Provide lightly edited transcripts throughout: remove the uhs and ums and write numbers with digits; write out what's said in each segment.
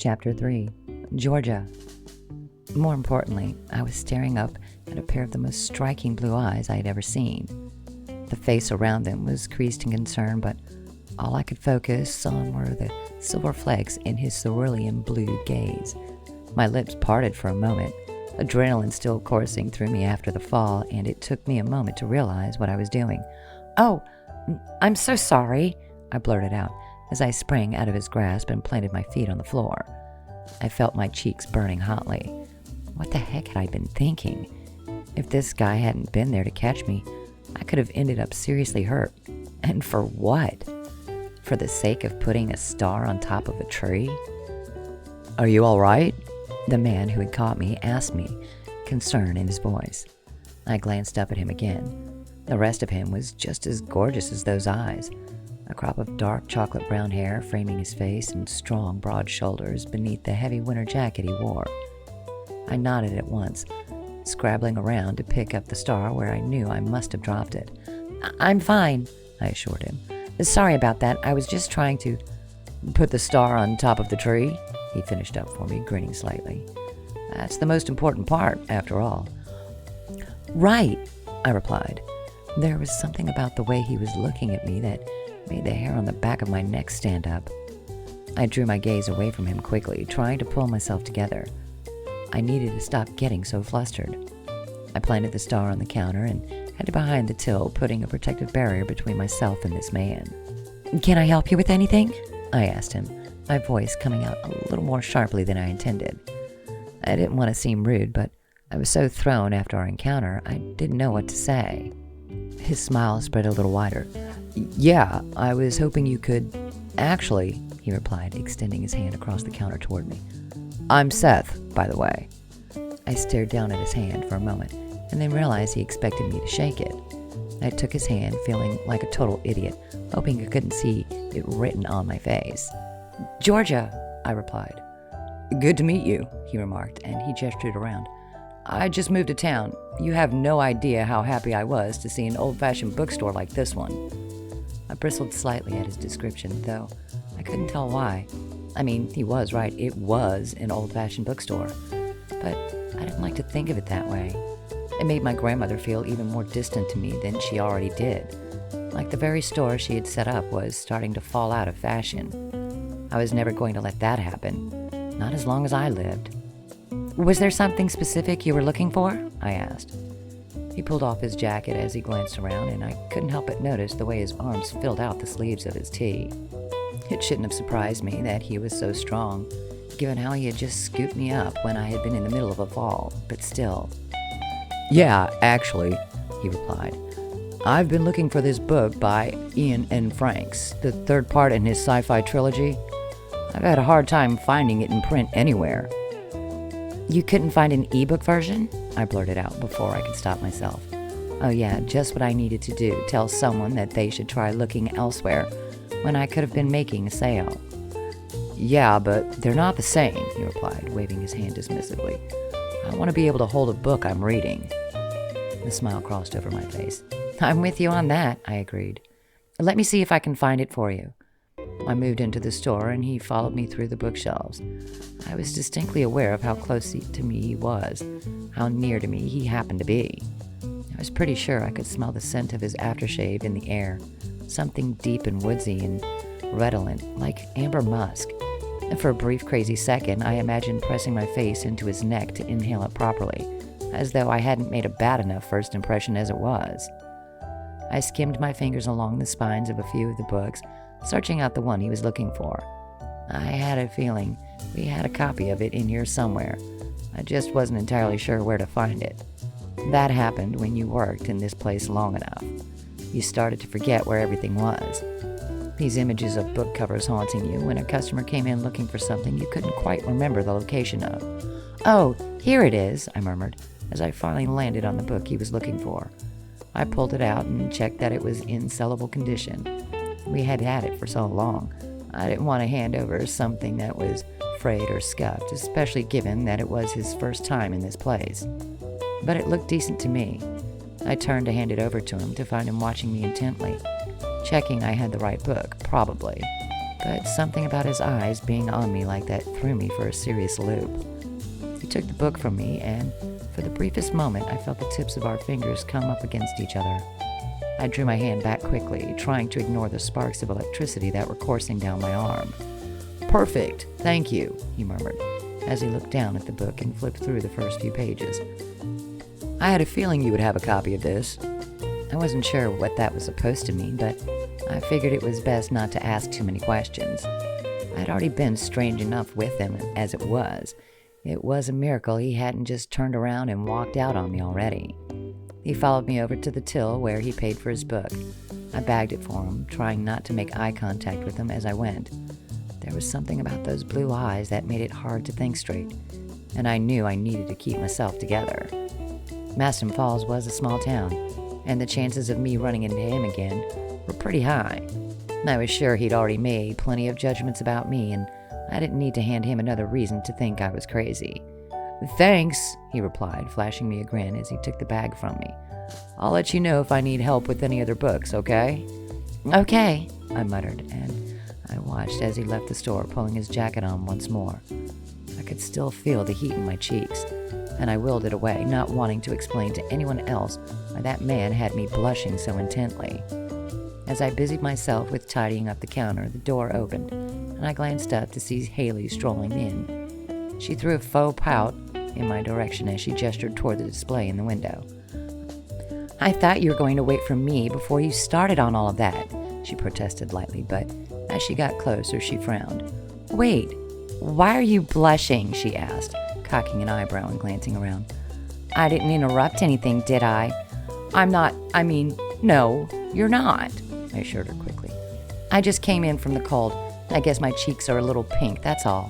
Chapter 3. Georgia. More importantly, I was staring up at a pair of the most striking blue eyes I had ever seen. The face around them was creased in concern, but all I could focus on were the silver flakes in his cerulean blue gaze. My lips parted for a moment, adrenaline still coursing through me after the fall, and it took me a moment to realize what I was doing. "Oh, I'm so sorry," I blurted out as I sprang out of his grasp and planted my feet on the floor. I felt my cheeks burning hotly. What the heck had I been thinking? If this guy hadn't been there to catch me, I could have ended up seriously hurt. And for what? For the sake of putting a star on top of a tree? "Are you all right?" the man who had caught me asked me, concern in his voice. I glanced up at him again. The rest of him was just as gorgeous as those eyes. A crop of dark chocolate brown hair framing his face and strong, broad shoulders beneath the heavy winter jacket he wore. I nodded at once, scrabbling around to pick up the star where I knew I must have dropped it. "I'm fine," I assured him. "Sorry about that. I was just trying to put the star on top of the tree," he finished up for me, grinning slightly. "That's the most important part, after all." "Right," I replied. There was something about the way he was looking at me that made the hair on the back of my neck stand up. I drew my gaze away from him quickly, trying to pull myself together. I needed to stop getting so flustered. I planted the star on the counter and headed behind the till, putting a protective barrier between myself and this man. "Can I help you with anything?" I asked him, my voice coming out a little more sharply than I intended. I didn't want to seem rude, but I was so thrown after our encounter, I didn't know what to say. His smile spread a little wider. "Yeah, I was hoping you could..." "Actually," he replied, extending his hand across the counter toward me. "I'm Seth, by the way." I stared down at his hand for a moment, and then realized he expected me to shake it. I took his hand, feeling like a total idiot, hoping I couldn't see it written on my face. "Georgia," I replied. "Good to meet you," he remarked, and he gestured around. "I just moved to town. You have no idea how happy I was to see an old-fashioned bookstore like this one." I bristled slightly at his description, though I couldn't tell why. I mean, he was right. It was an old-fashioned bookstore. But I didn't like to think of it that way. It made my grandmother feel even more distant to me than she already did. Like the very store she had set up was starting to fall out of fashion. I was never going to let that happen. Not as long as I lived. "Was there something specific you were looking for?" I asked. He pulled off his jacket as he glanced around, and I couldn't help but notice the way his arms filled out the sleeves of his tee. It shouldn't have surprised me that he was so strong, given how he had just scooped me up when I had been in the middle of a fall, but still. "Yeah, actually," he replied. "I've been looking for this book by Ian N. Franks, the third part in his sci-fi trilogy. I've had a hard time finding it in print anywhere." "You couldn't find an ebook version?" I blurted out before I could stop myself. Oh yeah, just what I needed to do, tell someone that they should try looking elsewhere when I could have been making a sale. "Yeah, but they're not the same," he replied, waving his hand dismissively. "I want to be able to hold a book I'm reading." The smile crossed over my face. "I'm with you on that," I agreed. "Let me see if I can find it for you." I moved into the store and he followed me through the bookshelves. I was distinctly aware of how close to me he was, how near to me he happened to be. I was pretty sure I could smell the scent of his aftershave in the air, something deep and woodsy and redolent, like amber musk. And for a brief crazy second, I imagined pressing my face into his neck to inhale it properly, as though I hadn't made a bad enough first impression as it was. I skimmed my fingers along the spines of a few of the books, searching out the one he was looking for. I had a feeling we had a copy of it in here somewhere. I just wasn't entirely sure where to find it. That happened when you worked in this place long enough. You started to forget where everything was. These images of book covers haunting you when a customer came in looking for something you couldn't quite remember the location of. "Oh, here it is," I murmured, as I finally landed on the book he was looking for. I pulled it out and checked that it was in sellable condition. We had had it for so long, I didn't want to hand over something that was frayed or scuffed, especially given that it was his first time in this place. But it looked decent to me. I turned to hand it over to him to find him watching me intently, checking I had the right book, probably. but something about his eyes being on me like that threw me for a serious loop. He took the book from me, and for the briefest moment, I felt the tips of our fingers come up against each other. I drew my hand back quickly, trying to ignore the sparks of electricity that were coursing down my arm. "Perfect, thank you," he murmured, as he looked down at the book and flipped through the first few pages. "I had a feeling you would have a copy of this." I wasn't sure what that was supposed to mean, but I figured it was best not to ask too many questions. I'd already been strange enough with him as it was. It was a miracle he hadn't just turned around and walked out on me already. He followed me over to the till where he paid for his book. I bagged it for him, trying not to make eye contact with him as I went. There was something about those blue eyes that made it hard to think straight, and I knew I needed to keep myself together. Mastin Falls was a small town, and the chances of me running into him again were pretty high. I was sure he'd already made plenty of judgments about me, and I didn't need to hand him another reason to think I was crazy. "Thanks," he replied, flashing me a grin as he took the bag from me. "I'll let you know if I need help with any other books, okay?" "Okay," I muttered, and I watched as he left the store, pulling his jacket on once more. I could still feel the heat in my cheeks, and I willed it away, not wanting to explain to anyone else why that man had me blushing so intently. As I busied myself with tidying up the counter, the door opened, and I glanced up to see Haley strolling in. She threw a faux pout in my direction as she gestured toward the display in the window. "I thought you were going to wait for me before you started on all of that," she protested lightly, but as she got closer, she frowned. "Wait, why are you blushing?" she asked, cocking an eyebrow and glancing around. "I didn't interrupt anything, did I?" No, you're not," I assured her quickly. "I just came in from the cold. I guess my cheeks are a little pink, that's all."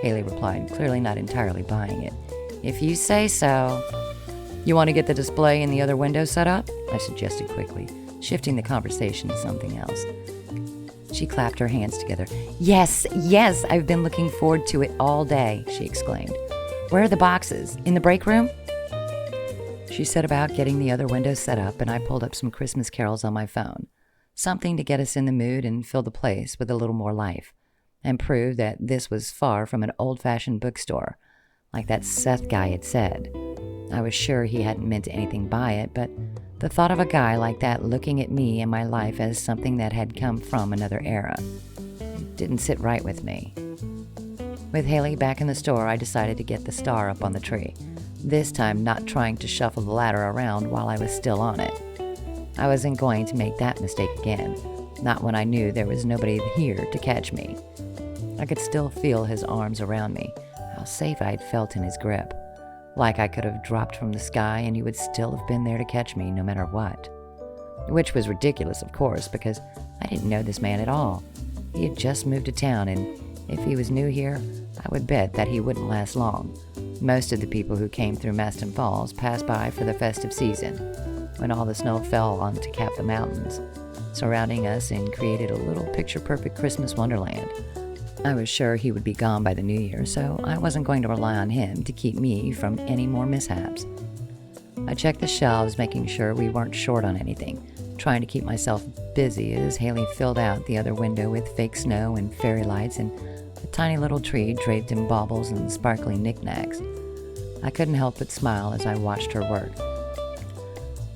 Haley replied, clearly not entirely buying it. "If you say so." "You want to get the display in the other window set up?" I suggested quickly, shifting the conversation to something else. She clapped her hands together. Yes, I've been looking forward to it all day," she exclaimed. "Where are the boxes? In the break room?" She set about getting the other window set up, and I pulled up some Christmas carols on my phone, something to get us in the mood and fill the place with a little more life, and prove that this was far from an old-fashioned bookstore, like that Seth guy had said. I was sure he hadn't meant anything by it, but the thought of a guy like that looking at me and my life as something that had come from another era, it didn't sit right with me. With Haley back in the store, I decided to get the star up on the tree, this time not trying to shuffle the ladder around while I was still on it. I wasn't going to make that mistake again, not when I knew there was nobody here to catch me. I could still feel his arms around me, how safe I'd felt in his grip, like I could have dropped from the sky and he would still have been there to catch me no matter what. Which was ridiculous, of course, because I didn't know this man at all. He had just moved to town, and if he was new here, I would bet that he wouldn't last long. Most of the people who came through Mastin Falls passed by for the festive season, when all the snow fell on to cap the mountains, surrounding us and created a little picture-perfect Christmas wonderland. I was sure he would be gone by the new year, so I wasn't going to rely on him to keep me from any more mishaps. I checked the shelves, making sure we weren't short on anything, trying to keep myself busy as Haley filled out the other window with fake snow and fairy lights and a tiny little tree draped in baubles and sparkling knickknacks. I couldn't help but smile as I watched her work.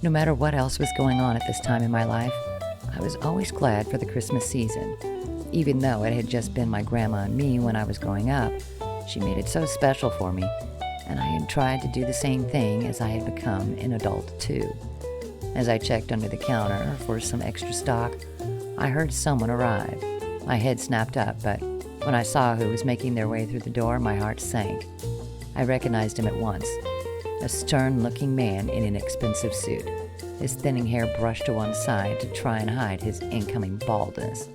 No matter what else was going on at this time in my life, I was always glad for the Christmas season. Even though it had just been my grandma and me when I was growing up, she made it so special for me, and I had tried to do the same thing as I had become an adult too. As I checked under the counter for some extra stock, I heard someone arrive. My head snapped up, but when I saw who was making their way through the door, my heart sank. I recognized him at once. A stern-looking man in an expensive suit, his thinning hair brushed to one side to try and hide his incoming baldness.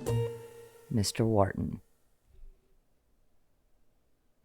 Mr. Wharton.